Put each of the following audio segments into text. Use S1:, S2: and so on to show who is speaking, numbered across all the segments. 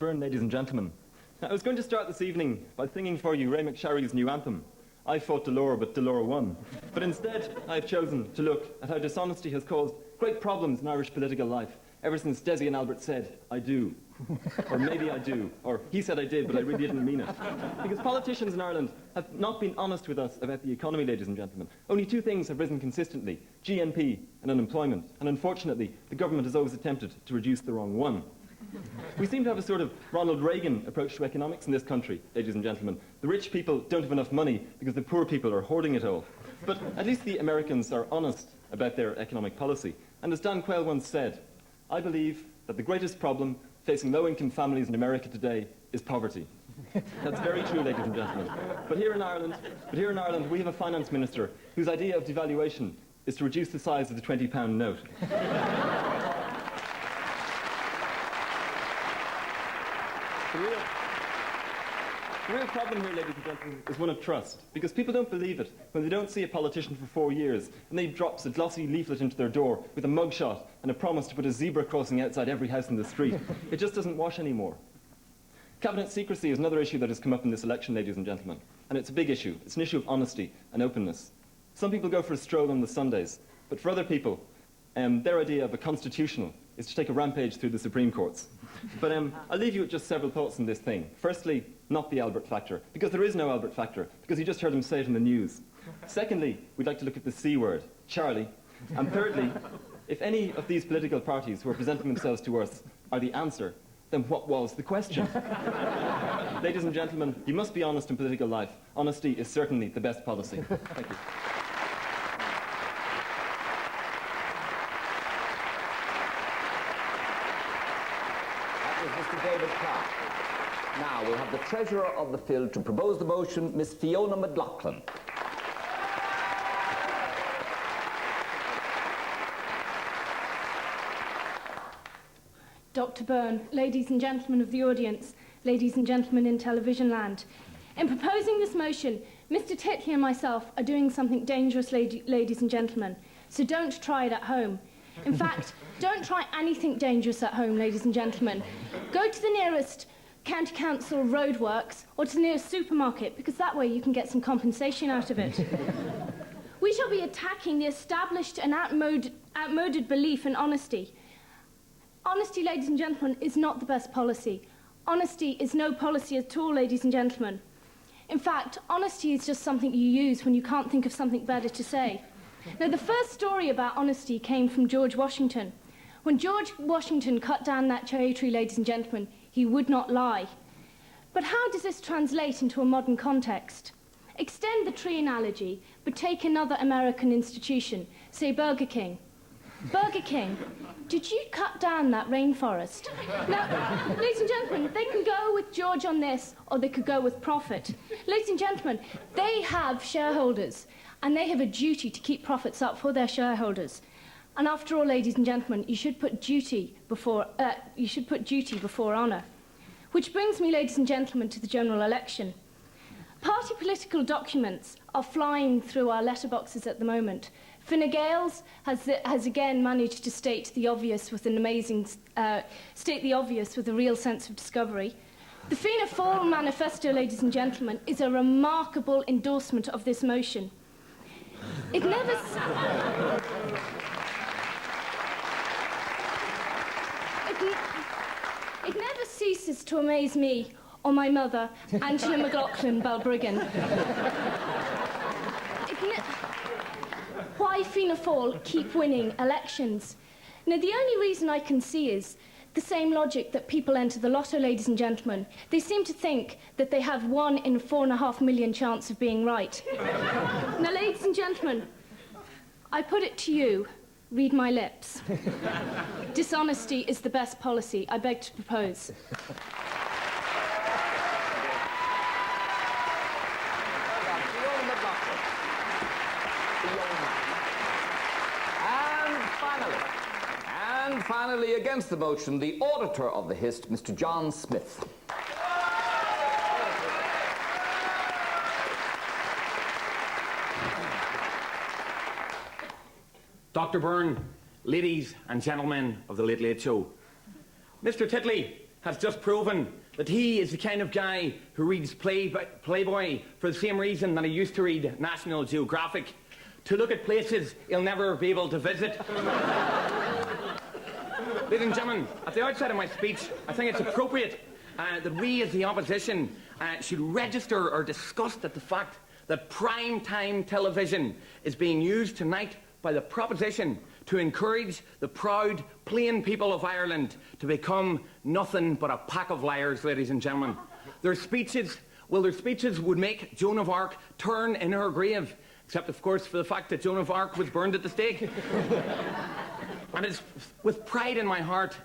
S1: Byrne, ladies and gentlemen. Now, I was going to start this evening by singing for you Ray McSharry's new anthem, I Fought Delora, but Delora Won. But instead, I've chosen to look at how dishonesty has caused great problems in Irish political life ever since Desi and Albert said, I do. Or maybe I do. Or he said I did, but I really didn't mean it. Because politicians in Ireland have not been honest with us about the economy, ladies and gentlemen. Only two things have risen consistently, GNP and unemployment. And unfortunately, the government has always attempted to reduce the wrong one. We seem to have a sort of Ronald Reagan approach to economics in this country, ladies and gentlemen. The rich people don't have enough money because the poor people are hoarding it all. But at least the Americans are honest about their economic policy. And as Dan Quayle once said, I believe that the greatest problem facing low-income families in America today is poverty. That's very true, ladies and gentlemen. But here in Ireland, we have a finance minister whose idea of devaluation is to reduce the size of the £20 note. The real problem here, ladies and gentlemen, is one of trust, because people don't believe it when they don't see a politician for 4 years and they drops a glossy leaflet into their door with a mugshot and a promise to put a zebra crossing outside every house in the street. It just doesn't wash anymore. Cabinet secrecy is another issue that has come up in this election, ladies and gentlemen, and it's a big issue. It's an issue of honesty and openness. Some people go for a stroll on the Sundays, but for other people, their idea of a constitutional is to take a rampage through the Supreme Courts. But I'll leave you with just several thoughts on this thing. Firstly, not the Albert factor, because there is no Albert factor, because you just heard him say it in the news. Secondly, we'd like to look at the C word, Charlie. And thirdly, if any of these political parties who are presenting themselves to us are the answer, then what was the question? Ladies and gentlemen, you must be honest in political life. Honesty is certainly the best policy. Thank you.
S2: Now we'll have the Treasurer of the Fill to propose the motion, Miss Fiona McLaughlin.
S3: Dr. Byrne, ladies and gentlemen of the audience, ladies and gentlemen in television land. In proposing this motion, Mr. Titley and myself are doing something dangerous, ladies and gentlemen, so don't try it at home. In fact, don't try anything dangerous at home, ladies and gentlemen. Go to the nearest county council roadworks or to the nearest supermarket, because that way you can get some compensation out of it. We shall be attacking the established and outmoded belief in honesty. Honesty, ladies and gentlemen, is not the best policy. Honesty is no policy at all, ladies and gentlemen. In fact, honesty is just something you use when you can't think of something better to say. Now, the first story about honesty came from George Washington. When George Washington cut down that cherry tree, ladies and gentlemen, he would not lie. But how does this translate into a modern context? Extend the tree analogy, but take another American institution, say Burger King. Burger King, did you cut down that rainforest? Now, ladies and gentlemen, they can go with George on this, or they could go with profit. Ladies and gentlemen, they have shareholders, and they have a duty to keep profits up for their shareholders. And after all, ladies and gentlemen, you should put duty before honour. Which brings me, ladies and gentlemen, to the general election. Party political documents are flying through our letterboxes at the moment. Fine Gael's has again managed to state the obvious with a real sense of discovery. The Fianna Fáil manifesto, ladies and gentlemen, is a remarkable endorsement of this motion. It never ceases to amaze me or my mother, Angela McLaughlin Balbriggan. Why Fianna Fáil keep winning elections? Now, the only reason I can see is the same logic that people enter the lotto, ladies and gentlemen. They seem to think that they have 1 in 4.5 million chance of being right. Now, ladies and gentlemen, I put it to you, read my lips. Dishonesty is the best policy. I beg to propose.
S2: And finally, against the motion, the auditor of the Hist, Mr. John Smith.
S4: Dr. Byrne, ladies and gentlemen of the Late Late Show. Mr. Titley has just proven that he is the kind of guy who reads Playboy for the same reason that he used to read National Geographic, to look at places he'll never be able to visit. Ladies and gentlemen, at the outset of my speech, I think it's appropriate that we as the opposition should register our disgust at the fact that prime-time television is being used tonight by the proposition to encourage the proud, plain people of Ireland to become nothing but a pack of liars, ladies and gentlemen. Their speeches would make Joan of Arc turn in her grave, except, of course, for the fact that Joan of Arc was burned at the stake. And it's with pride in my heart,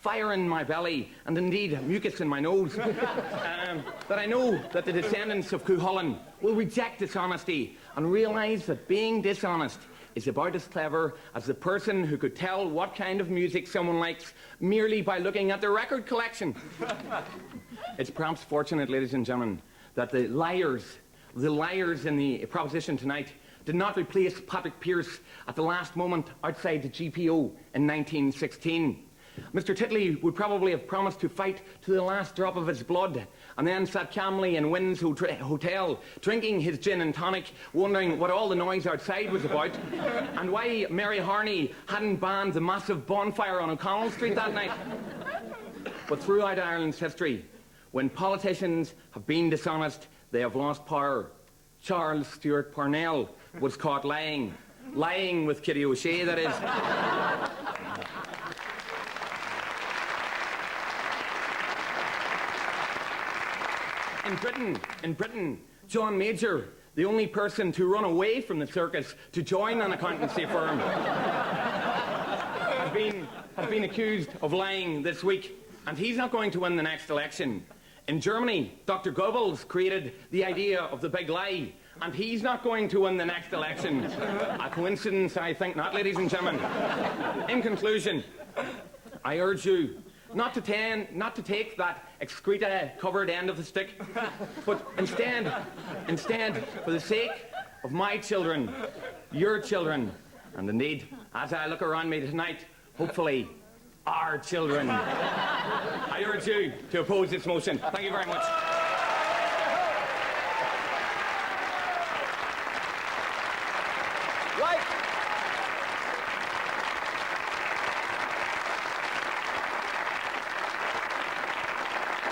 S4: fire in my belly, and indeed mucus in my nose, that I know that the descendants of Cuchulainn will reject dishonesty and realise that being dishonest is about as clever as the person who could tell what kind of music someone likes merely by looking at their record collection. It's perhaps fortunate, ladies and gentlemen, that the liars in the proposition tonight did not replace Patrick Pearse at the last moment outside the GPO in 1916. Mr. Titley would probably have promised to fight to the last drop of his blood, and then sat calmly in Wynn's hotel, drinking his gin and tonic, wondering what all the noise outside was about, and why Mary Harney hadn't banned the massive bonfire on O'Connell Street that night. But throughout Ireland's history, when politicians have been dishonest, they have lost power. Charles Stewart Parnell was caught lying with Kitty O'Shea, that is. In Britain, John Major, the only person to run away from the circus to join an accountancy firm, has been accused of lying this week, and he's not going to win the next election. In Germany, Dr. Goebbels created the idea of the big lie, and he's not going to win the next election. A coincidence? I think not, ladies and gentlemen. In conclusion, I urge you not to take that excreta-covered end of the stick, but instead, for the sake of my children, your children, and indeed, as I look around me tonight, hopefully, our children, I urge you to oppose this motion. Thank you very much.
S2: Right.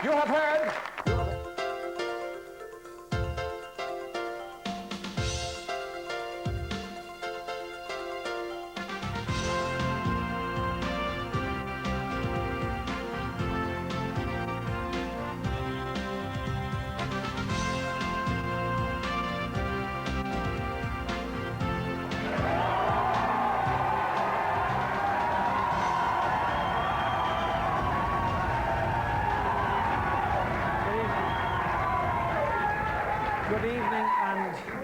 S2: You have heard.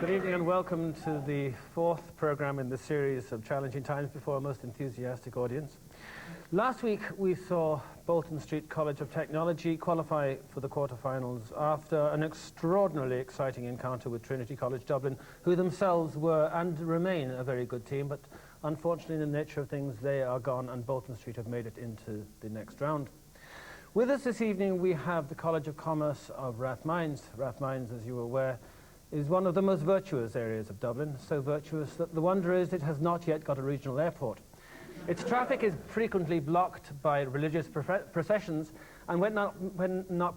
S5: Good evening and welcome to the fourth programme in the series of Challenging Times before a most enthusiastic audience. Last week we saw Bolton Street College of Technology qualify for the quarterfinals after an extraordinarily exciting encounter with Trinity College Dublin, who themselves were and remain a very good team, but unfortunately in the nature of things they are gone and Bolton Street have made it into the next round. With us this evening we have the College of Commerce of Rathmines. Rathmines, as you are aware, is one of the most virtuous areas of Dublin, so virtuous that the wonder is it has not yet got a regional airport. Its traffic is frequently blocked by religious processions, and when not